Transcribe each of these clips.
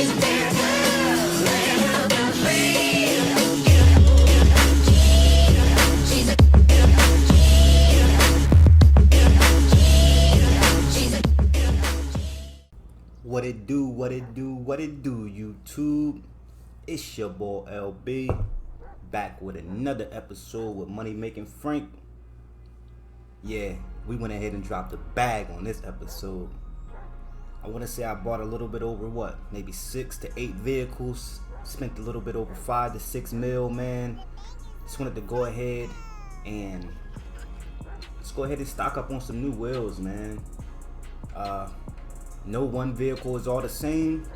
What it do, what it do, what it do, YouTube? It's your boy LB, back with another episode with Money Making Frank. Yeah, we went ahead and dropped a bag on this episode. I want to say I bought a little bit over maybe 6 to 8 vehicles. Spent a little bit over 5 to 6 mil, man. Just wanted to go ahead and stock up on some new wheels, man. No one vehicle is all the same,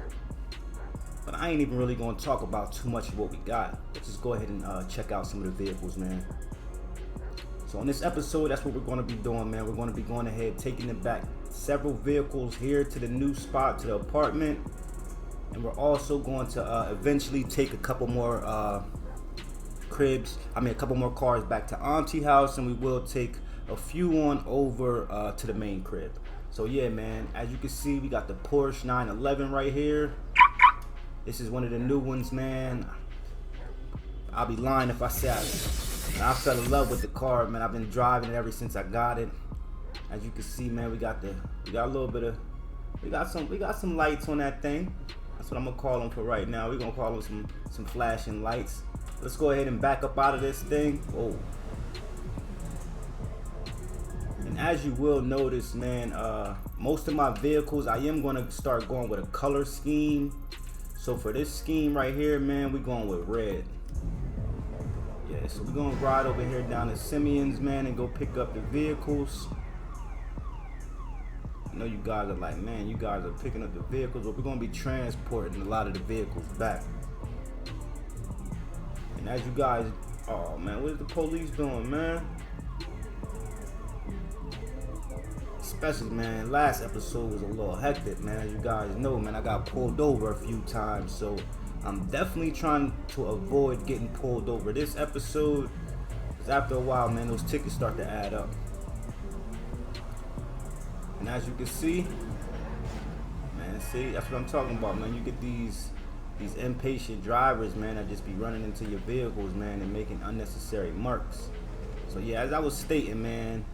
but I ain't even really gonna talk about too much of what we got. Let's just go ahead and check out some of the vehicles, man. So on this episode, that's what we're gonna be doing, man. We're gonna be going ahead, taking it back several vehicles here to the new spot, to the apartment, and we're also going to eventually take a couple more a couple more cars back to Auntie house, and we will take a few on over to the main crib. So yeah, man, as you can see, we got the Porsche 911 right here. This is one of the new ones, man. I'll be lying if I say I fell in love with the car, man. I've been driving it ever since I got it. As you can see, man, we got some lights on that thing. That's what I'm gonna call them for right now. We're gonna call them some flashing lights. Let's go ahead and back up out of this thing. Whoa. And as you will notice, man, most of my vehicles, I am going to start going with a color scheme. So for this scheme right here, man, we're going with red. Yeah, so we're going to ride over here down to Simeon's, man, and go pick up the vehicles. I know you guys are like, man, you guys are picking up the vehicles, but we're going to be transporting a lot of the vehicles back. And as you guys, oh man, what is the police doing, man? Especially, man, last episode was a little hectic, man. As you guys know, man, I got pulled over a few times, so I'm definitely trying to avoid getting pulled over this episode, because after a while, man, those tickets start to add up. And as you can see, man, see, that's what I'm talking about, man. You get these impatient drivers, man, that just be running into your vehicles, man, and making unnecessary marks. So yeah, as I was stating, man,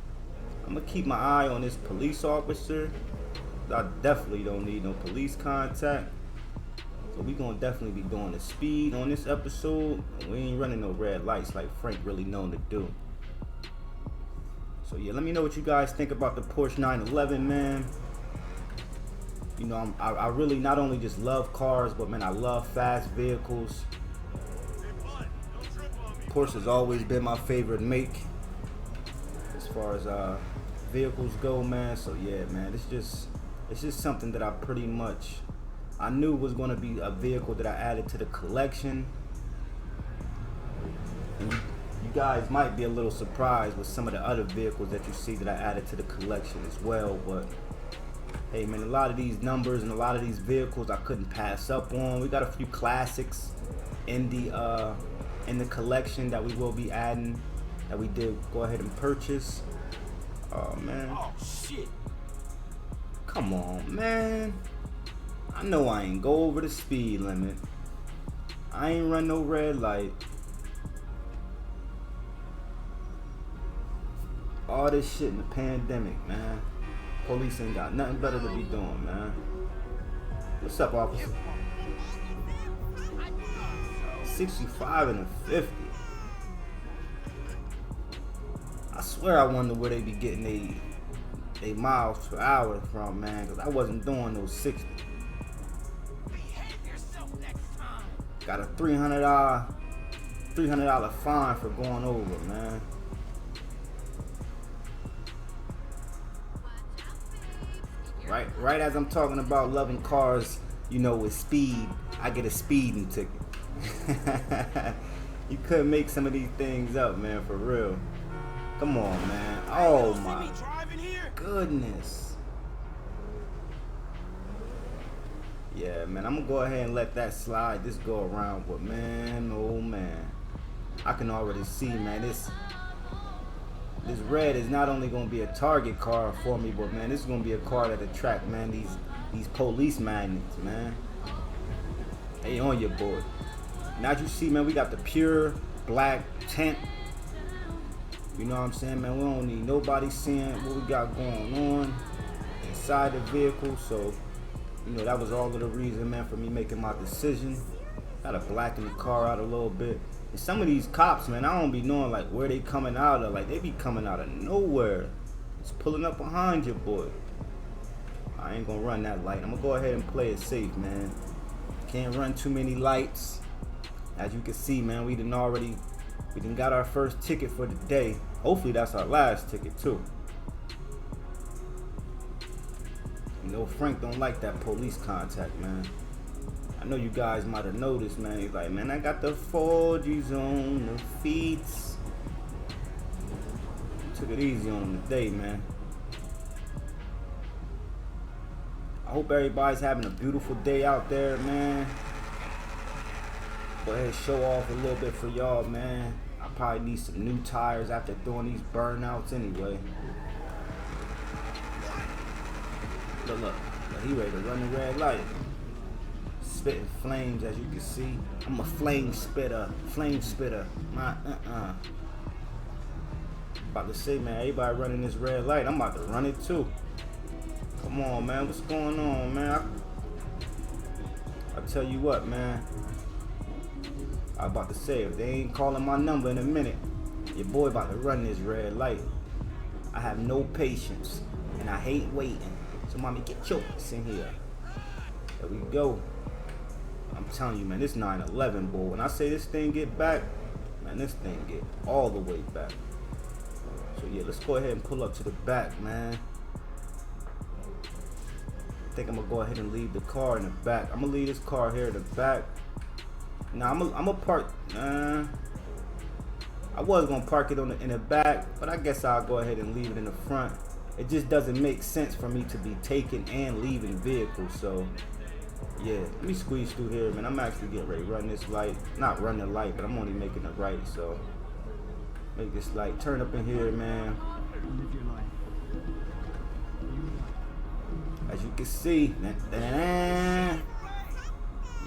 I'm gonna keep my eye on this police officer. I definitely don't need no police contact. So we gonna definitely be doing the speed on this episode. We ain't running no red lights like Frank really known to do. So yeah, let me know what you guys think about the Porsche 911, man. You know, I really not only just love cars, but man, I love fast vehicles. Porsche has always been my favorite make as far as vehicles go, man. So yeah, man, it's just something that I knew was going to be a vehicle that I added to the collection. And you guys might be a little surprised with some of the other vehicles that you see that I added to the collection as well, but hey, man, a lot of these numbers and a lot of these vehicles I couldn't pass up on. We got a few classics in the collection that we will be adding, that we did go ahead and purchase. Oh man. Oh shit. Come on, man. I know I ain't go over the speed limit. I ain't run no red light. All this shit in the pandemic, man. Police ain't got nothing better to be doing, man. What's up, officer? 65 and a 50. I swear I wonder where they be getting they miles per hour from, man, because I wasn't doing those 60. Got a $300 fine for going over, man. Right as I'm talking about loving cars, you know, with speed, I get a speeding ticket. You couldn't make some of these things up, man, for real. Come on, man. Oh my goodness. Yeah, man, I'm gonna go ahead and let that slide just go around, but man, oh man, I can already see, man, this red is not only gonna be a target car for me, but man, this is gonna be a car that attract, man, these police magnets, man. Hey, on your boy. Now as you see, man, we got the pure black tint. You know what I'm saying, man? We don't need nobody seeing what we got going on inside the vehicle. So, you know, that was all of the reason, man, for me making my decision. Gotta blacken the car out a little bit. And some of these cops, man, I don't be knowing like where they coming out of. Like they be coming out of nowhere. It's pulling up behind your boy. I ain't gonna run that light. I'm gonna go ahead and play it safe, man. Can't run too many lights. As you can see, man, we done got our first ticket for the day. Hopefully that's our last ticket too. You know, Frank don't like that police contact, man. I know you guys might have noticed, man. He's like, man, I got the 4Gs on the feet. Took it easy on him today, man. I hope everybody's having a beautiful day out there, man. Go ahead and show off a little bit for y'all, man. I probably need some new tires after doing these burnouts anyway. Look, he ready to run the red light. Spitting flames, as you can see. I'm a flame spitter. My About to say, man, everybody running this red light. I'm about to run it too. Come on, man. What's going on, man? I tell you what, man. I about to say, if they ain't calling my number in a minute, your boy about to run this red light. I have no patience, and I hate waiting. So, mommy, get your ass in here. There we go. I'm telling you, man, this 911, boy. When I say this thing get back, man, this thing get all the way back. So, yeah, let's go ahead and pull up to the back, man. I think I'm going to go ahead and leave the car in the back. I'm going to leave this car here in the back. Now, I'm gonna park. I was going to park it in the back, but I guess I'll go ahead and leave it in the front. It just doesn't make sense for me to be taking and leaving vehicles. So, yeah, let me squeeze through here, man. I'm actually getting ready to run this light. Not run the light, but I'm only making it right. So, make this light turn up in here, man. As you can see,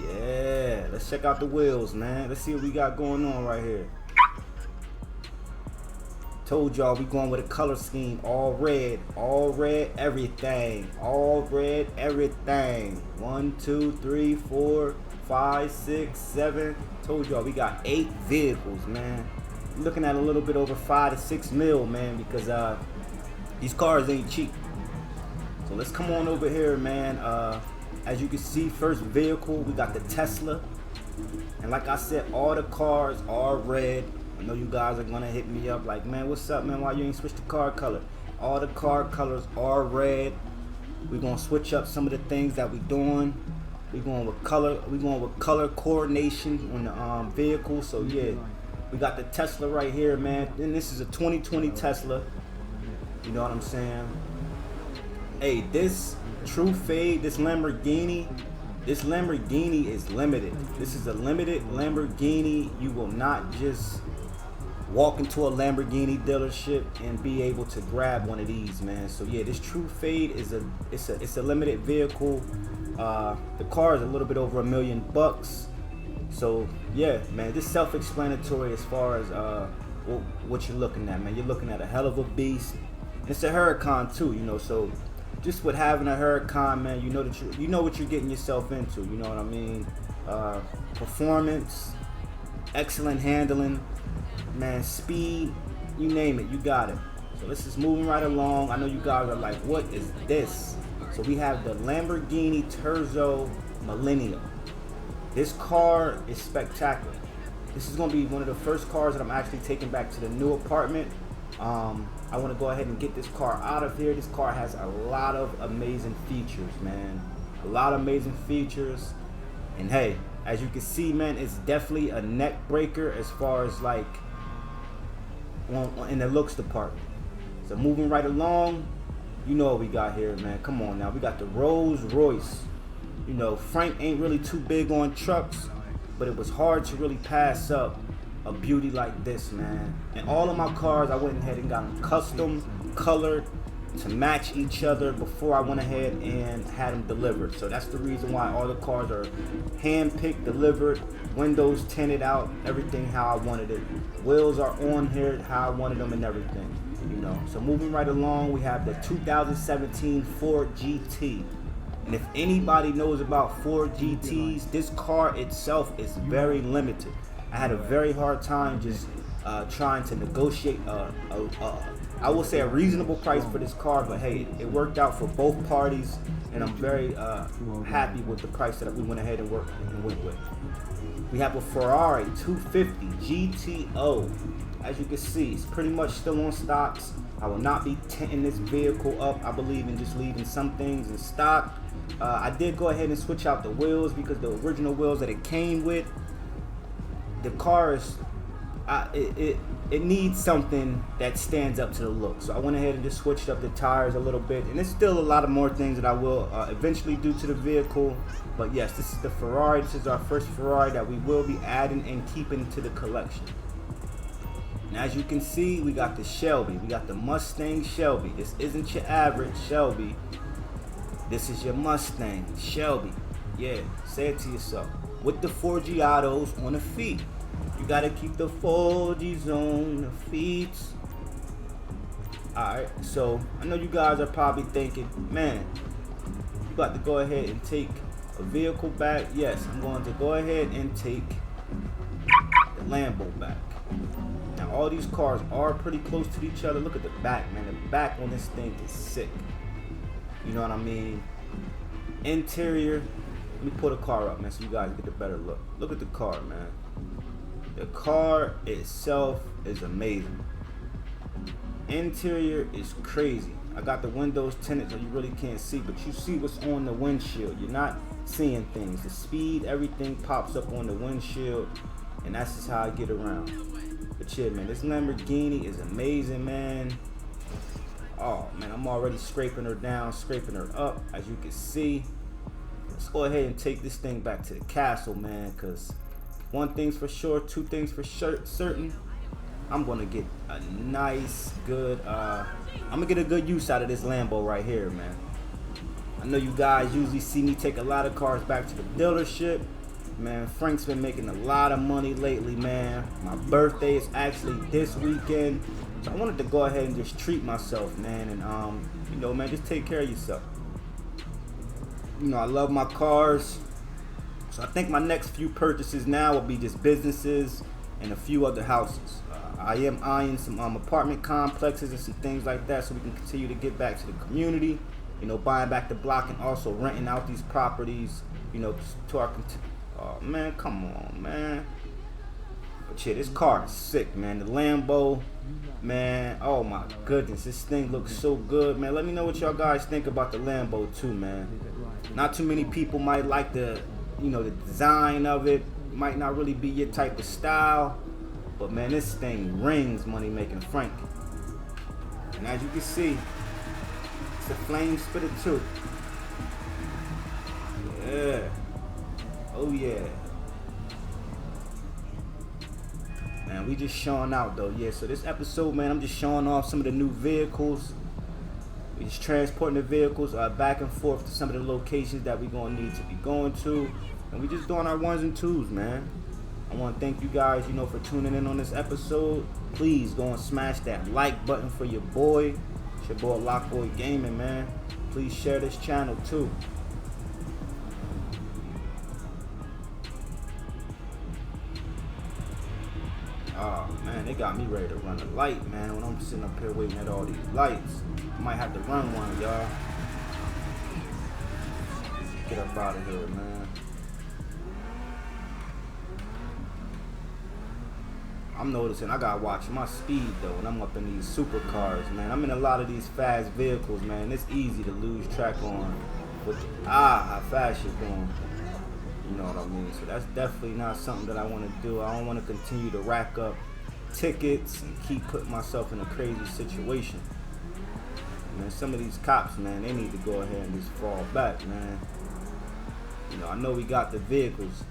yeah, let's check out the wheels, man. Let's see what we got going on right here. Told y'all we going with a color scheme, all red everything, all red everything. 1, 2, 3, 4, 5, 6, 7. Told y'all we got 8 vehicles, man. Looking at a little bit over 5 to 6 mil, man, because these cars ain't cheap. So let's come on over here, man. As you can see, first vehicle, we got the Tesla. And like I said, all the cars are red. I know you guys are gonna hit me up like, man, what's up, man? Why you ain't switched the car color? All the car colors are red. We're gonna switch up some of the things that we doing. We're going with color coordination on the vehicle. So yeah, we got the Tesla right here, man. And this is a 2020 Tesla. You know what I'm saying? Hey, this True Fade, this Lamborghini is limited. This is a limited Lamborghini. You will not just walk into a Lamborghini dealership and be able to grab one of these, man. So yeah, this True Fade is a limited vehicle. The car is a little bit over $1 million. So yeah, man, this self-explanatory as far as what you're looking at, man. You're looking at a hell of a beast. It's a Huracan too, you know. So just with having a Huracan, man, you know that you know what you're getting yourself into. You know what I mean? Performance, excellent handling, man, speed, you name it, you got it. So this is moving right along. I know you guys are like, what is this? So we have the Lamborghini Terzo Millennium. This car is spectacular. This is going to be one of the first cars that I'm actually taking back to the new apartment. I want to go ahead and get this car out of here. This car has a lot of amazing features, man. A lot of amazing features. And hey, as you can see, man, it's definitely a neck breaker as far as like in the looks department. So moving right along, you know what we got here, man. Come on now. We got the Rolls-Royce. You know, Frank ain't really too big on trucks, but it was hard to really pass up a beauty like this, man. And all of my cars, I went ahead and got them custom colored. to match each other before I went ahead and had them delivered. So that's the reason why all the cars are hand-picked, delivered, windows tinted out, everything how I wanted it. Wheels are on here how I wanted them and everything, you know. So moving right along, we have the 2017 Ford GT. And if anybody knows about Ford GTs, this car itself is very limited. I had a very hard time just trying to negotiate I will say a reasonable price for this car, but hey, it worked out for both parties, and I'm very happy with the price that we went ahead and went with. We have a Ferrari 250 GTO. As you can see, it's pretty much still on stocks. I will not be tinting this vehicle up. I believe in just leaving some things in stock. I did go ahead and switch out the wheels because the original wheels that it came with, the car is it needs something that stands up to the look. So I went ahead and just switched up the tires a little bit, and there's still a lot of more things that I will eventually do to the vehicle. But yes, this is the Ferrari. This is our first Ferrari that we will be adding and keeping to the collection. And as you can see, we got the Shelby. We got the Mustang Shelby. This isn't your average Shelby. This is your Mustang Shelby. Yeah, say it to yourself. With the 4G autos on the feet. You gotta keep the 4Gs on the feet. Alright, so I know you guys are probably thinking, man, you got to go ahead and take a vehicle back. Yes, I'm going to go ahead and take the Lambo back. Now all these cars are pretty close to each other. Look at the back, man. The back on this thing is sick. You know what I mean? Interior. Let me pull the car up, man, so you guys get a better look. Look at the car, man. The car itself is amazing. Interior is crazy. I got the windows tinted so you really can't see, but you see what's on the windshield. You're not seeing things. The speed, everything pops up on the windshield, and that's just how I get around. But yeah, man, this Lamborghini is amazing, man. Oh man, I'm already scraping her down, scraping her up, as you can see. Let's go ahead and take this thing back to the castle, man, because one thing's for sure, two things for certain. I'm gonna get a nice, good, I'm gonna get a good use out of this Lambo right here, man. I know you guys usually see me take a lot of cars back to the dealership. Man, Frank's been making a lot of money lately, man. My birthday is actually this weekend. So I wanted to go ahead and just treat myself, man, and you know, man, just take care of yourself. You know, I love my cars. So I think my next few purchases now will be just businesses and a few other houses. I am eyeing some apartment complexes and some things like that, so we can continue to get back to the community. You know, buying back the block and also renting out these properties, you know, to our oh man, come on, man. But yeah, this car is sick, man. The Lambo, man, oh my goodness, this thing looks so good, man. Let me know what y'all guys think about the Lambo too, man. Not too many people might like the, you know, the design of it. Might not really be your type of style, but man, this thing rings money making Frank. And as you can see, it's a flame spitter too. Yeah. Oh yeah. Man, we just showing out though. Yeah, so this episode, man, I'm just showing off some of the new vehicles. We just transporting the vehicles back and forth to some of the locations that we're gonna need to be going to. And we just doing our ones and twos, man. I want to thank you guys, you know, for tuning in on this episode. Please go and smash that like button for your boy. It's your boy locboigaming, man. Please share this channel too. Oh man, they got me ready to run a light, man, when I'm sitting up here waiting at all these lights. I might have to run one, y'all. Get up out of here, man. I'm noticing I gotta watch my speed though when I'm up in these supercars, man. I'm in a lot of these fast vehicles, man. It's easy to lose track on how fast you're going. You know what I mean? So that's definitely not something that I want to do. I don't want to continue to rack up tickets and keep putting myself in a crazy situation. Man, some of these cops, man, they need to go ahead and just fall back, man. You know, I know we got the vehicles,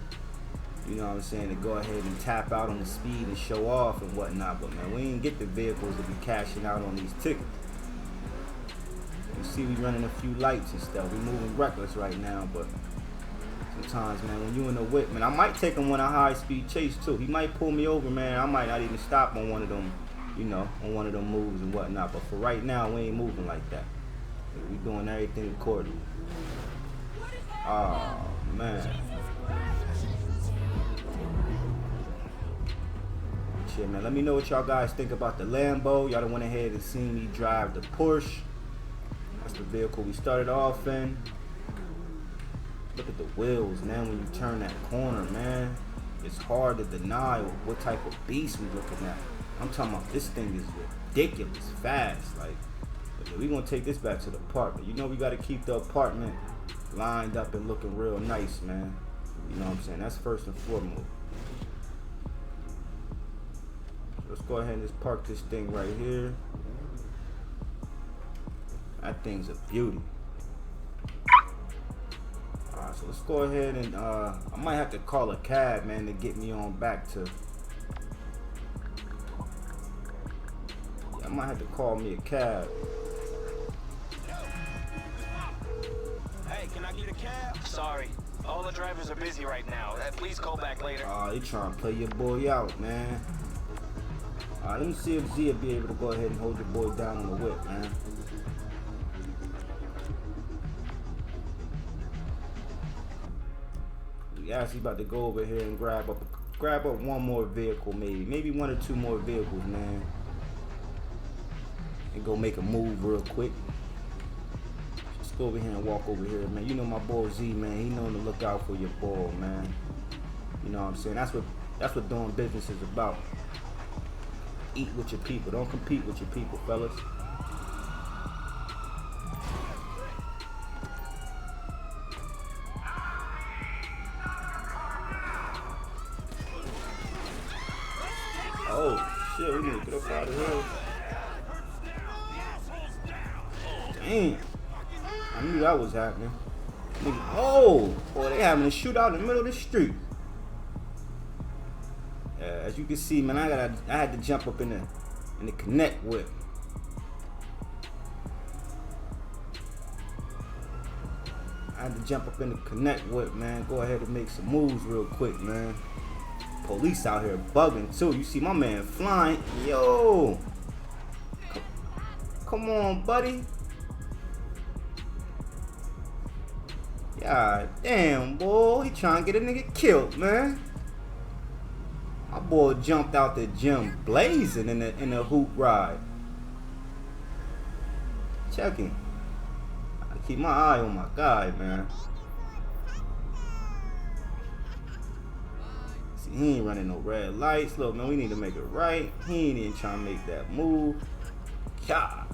you know what I'm saying, to go ahead and tap out on the speed and show off and whatnot, but man, we ain't get the vehicles to be cashing out on these tickets. You see we running a few lights and stuff. We moving reckless right now, but sometimes, man, when you in the whip, man, I might take him on a high-speed chase too. He might pull me over, man. I might not even stop on one of them, you know, on one of them moves and whatnot. But for right now, we ain't moving like that. We doing everything accordingly. Oh man. Shit, man. Let me know what y'all guys think about the Lambo. Y'all done went ahead and seen me drive the Porsche. That's the vehicle we started off in. Look at the wheels, man, when you turn that corner, man. It's hard to deny what type of beast we looking at. I'm talking about this thing is ridiculous fast. Like, we gonna take this back to the apartment. You know we gotta keep the apartment lined up and looking real nice, man. You know what I'm saying? That's first and foremost. Let's go ahead and just park this thing right here. That thing's a beauty. Alright, so let's go ahead and I might have to call a cab, man, to get me on back to. Yeah, I might have to call me a cab. Hey, can I get a cab? Sorry, all the drivers are busy right now. Please call back later. You trying to play your boy out, man. Alright, let me see if Z will be able to go ahead and hold your boy down on the whip, man. Actually about to go over here and grab up one more vehicle, maybe one or two more vehicles, man, and go make a move real quick. Just go over here and walk over here, man. You know my boy Z, man, he known to look out for your ball, man. You know what I'm saying? That's what doing business is about. Eat with your people, don't compete with your people, fellas. Oh shit, we need to get up out of here. Damn. I knew that was happening. Oh, boy, they having a shootout in the middle of the street. As you can see, man, I had to jump up in the connect whip. I had to jump up in the connect whip, man. Go ahead and make some moves real quick, man. Police out here bugging too. You see my man flying. Yo, come on, buddy. God damn, boy, he trying to get a nigga killed, man. My boy jumped out the gym blazing in the hoop ride. Check him. I keep my eye on my guy, man. He ain't running no red lights. Look, man, we need to make it right. He ain't even trying to make that move. God.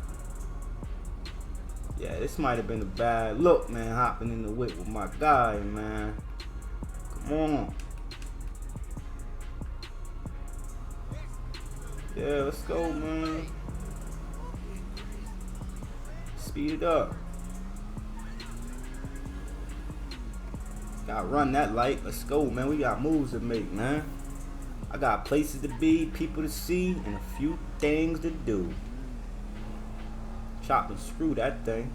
Yeah, this might have been a bad look, man, hopping in the whip with my guy, man. Come on. Yeah, let's go, man. Speed it up. Gotta run that light. Let's go, man. We got moves to make, man. I got places to be, people to see, and a few things to do. Chop and screw that thing.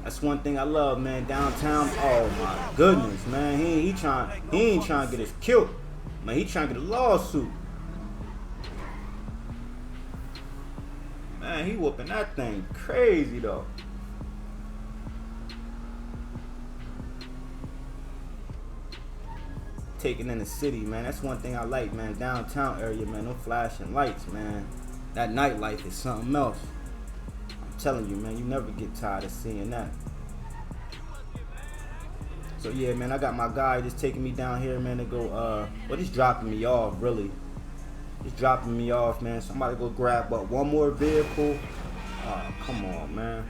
That's one thing I love, man. Downtown. Oh my goodness, man. He ain't trying to get us killed. Man, he trying to get a lawsuit. Man, he whooping that thing crazy though. Taking in the city, man. That's one thing I like, man. Downtown area, man. No flashing lights, man. That nightlife is something else. I'm telling you, man. You never get tired of seeing that. So yeah, man. I got my guy just taking me down here, man, to go. Well, he's dropping me off, really. He's dropping me off, man. So I'm about to go grab one more vehicle. Come on, man.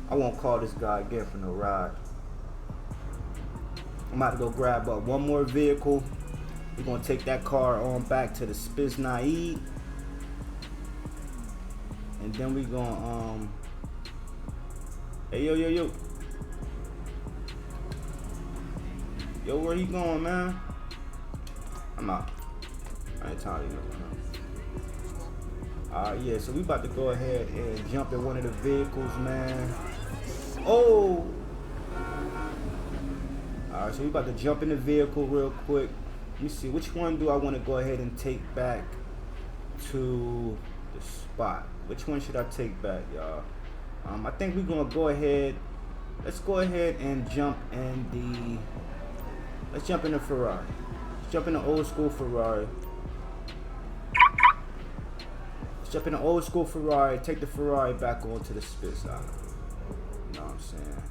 I won't call this guy again for no ride. I'm about to go grab one more vehicle. We're gonna take that car on back to the Spiznaid. And then we gonna hey yo. Yo, where you going, man? I'm out. I ain't telling you nothing. Yeah, so we about to go ahead and jump in one of the vehicles, man. Oh! Alright, so we about to jump in the vehicle real quick. Let me see, which one do I want to go ahead and take back to the spot? Which one should I take back, y'all? I think we're gonna go ahead. Let's go ahead and jump in the. Let's jump in the Ferrari. Let's jump in the old school Ferrari. Let's jump in the old school Ferrari. Take the Ferrari back onto the spit side. You know what I'm saying?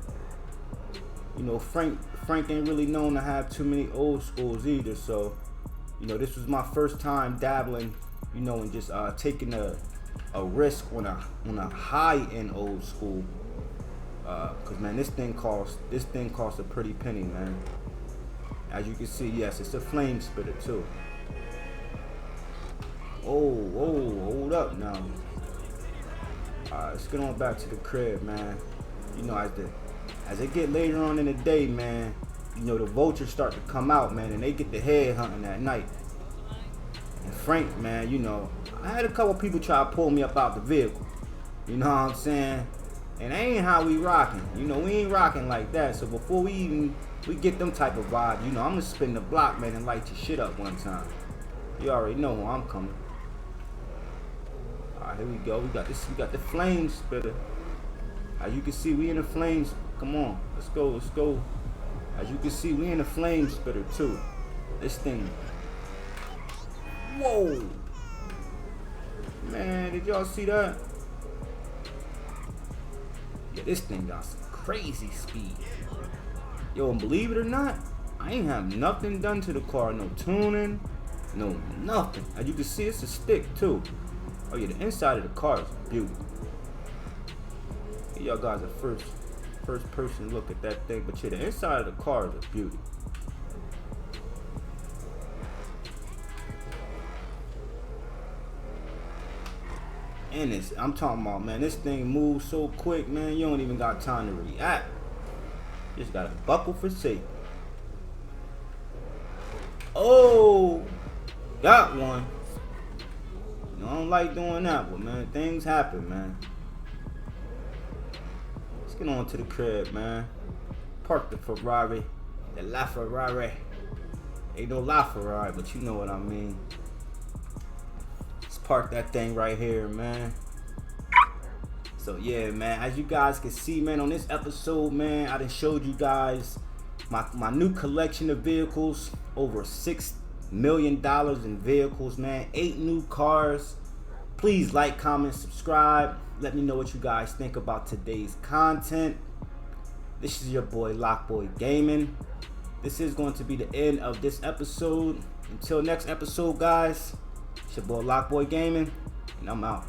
You know, Frank ain't really known to have too many old schools either. So, you know, this was my first time dabbling, you know, and just taking a risk on a high-end old school. Cause man, this thing costs a pretty penny, man. As you can see, yes, it's a flame spitter too. Oh, hold up now. Let's get on back to the crib, man. You know, as it get later on in the day, man, you know, the vultures start to come out, man, and they get the head hunting at night. And Frank, man, you know, I had a couple people try to pull me up out the vehicle. You know what I'm saying? And that ain't how we rocking. You know, we ain't rocking like that. So before we get them type of vibe, you know, I'm gonna spin the block, man, and light your shit up one time. You already know where I'm coming. Alright, here we go. We got the flame spitter. As you can see, we in the flames. Come on, let's go. As you can see, we in the flame spitter too. This thing. Whoa! Man, did y'all see that? Yeah, this thing got some crazy speed. Yo, and believe it or not, I ain't have nothing done to the car. No tuning, no nothing. As you can see, it's a stick too. Oh yeah, the inside of the car is beautiful. Y'all guys are first person look at that thing, but yeah, the inside of the car is a beauty. And I'm talking about, man, this thing moves so quick, man, you don't even got time to react. You just gotta buckle for safety. Oh, got one. You know, I don't like doing that, but man, things happen, man. Let's get on to the crib, man. Park the Ferrari, the La Ferrari. Ain't no La Ferrari, but you know what I mean. Let's park that thing right here, man. So yeah, man, as you guys can see, man, on this episode, man, I done showed you guys my new collection of vehicles. Over $6 million in vehicles, man. 8 new cars. Please like, comment, subscribe. Let me know what you guys think about today's content. This is your boy locboigaming. This is going to be the end of this episode. Until next episode, guys, it's your boy locboigaming, and I'm out.